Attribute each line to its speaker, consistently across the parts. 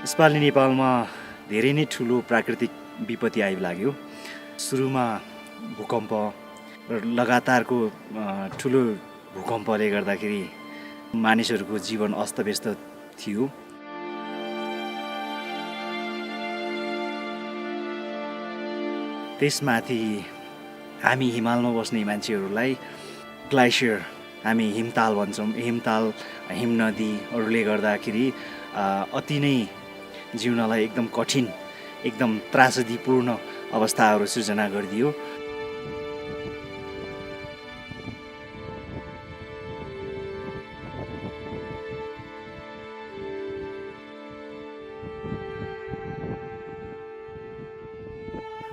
Speaker 1: यसपालि नेपालमा धेरै नै ठुलो प्राकृतिक विपत्ति आइलाग्यो। सुरुमा भूकम्प र लगातारको ठुलो भूकम्पले गर्दाखेरि मानिसहरूको जीवन अस्तव्यस्त थियो। त्यसमाथि हामी हिमालमा बस्ने मान्छेहरूलाई ग्लासियर, हामी हिमताल भन्छौँ, हिमताल हिमनदीहरूले गर्दाखेरि अति नै जिउनलाई एकदम कठिन, एकदम त्रासदीपूर्ण अवस्थाहरू सृजना गरिदियो।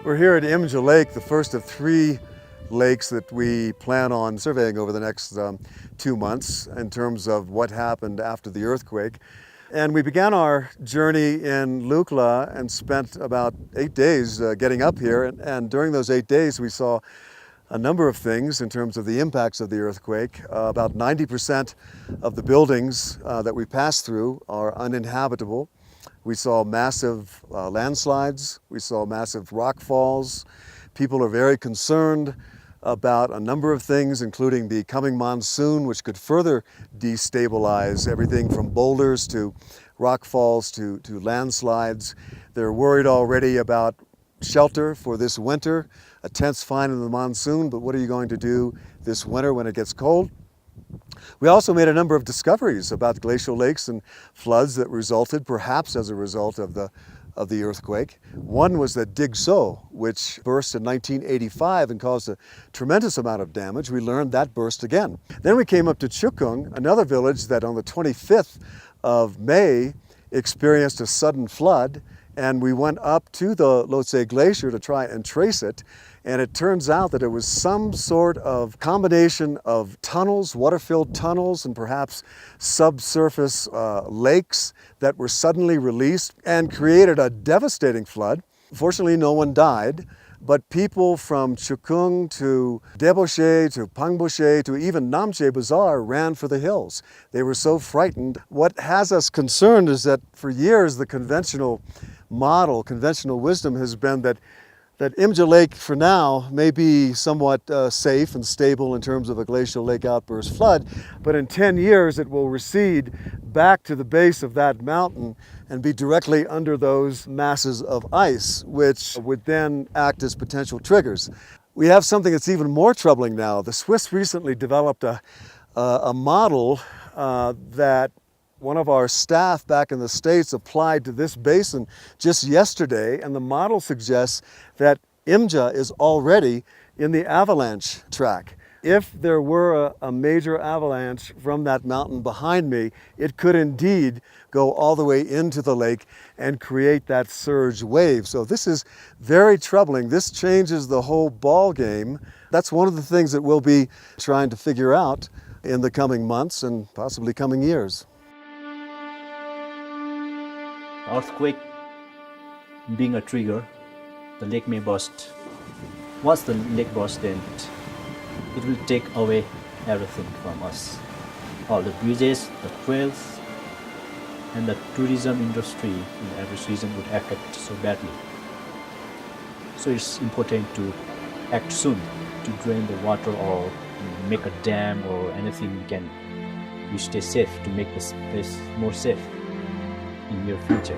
Speaker 2: We're here at Imja Lake, the first of 3 lakes that we plan on surveying over the next 2 months in terms of what happened after the earthquake. And we began our journey in Lukla and spent about 8 days getting up here. And during those 8 days, we saw a number of things in terms of the impacts of the earthquake. About 90% of the buildings that we passed through are uninhabitable. We saw massive landslides, we saw massive rock falls. People are very concerned about a number of things, including the coming monsoon, which could further destabilize everything from boulders to rock falls to landslides. They're worried already about shelter for this winter. A tent's fine in the monsoon, but what are you going to do this winter when it gets cold? We also made a number of discoveries about glacial lakes and floods that resulted perhaps as a result of the earthquake. One was the Digso, which burst in 1985 and caused a tremendous amount of damage. We learned that burst again. Then we came up to Chukung, another village that on the 25th of May experienced a sudden flood, and we went up to the Lhotse Glacier to try and trace it. And it turns out that it was some sort of combination of tunnels, water-filled tunnels, and perhaps subsurface lakes that were suddenly released and created a devastating flood. Fortunately, no one died, but people from Chukung to Deboshe to Pangboshe to even Namche Bazaar ran for the hills. They were so frightened. What has us concerned is that for years the conventional model, conventional wisdom has been that Imja Lake for now may be somewhat safe and stable in terms of a glacial lake outburst flood, but in 10 years it will recede back to the base of that mountain and be directly under those masses of ice, which would then act as potential triggers. We have something that's even more troubling now. The Swiss recently developed a model that one of our staff back in the States applied to this basin just yesterday, and the model suggests that Imja is already in the avalanche track. If there were a major avalanche from that mountain behind me, it could indeed go all the way into the lake and create that surge wave. So this is very troubling. This changes the whole ball game. That's one of the things that we'll be trying to figure out in the coming months and possibly coming years.
Speaker 3: Earthquake being a trigger, the lake may burst. Once the lake bursts, then it will take away everything from us. All the bridges, the trails, and the tourism industry in every region would affect so badly. So it's important to act soon to drain the water or make a dam or anything we stay safe to make the place more safe in your future.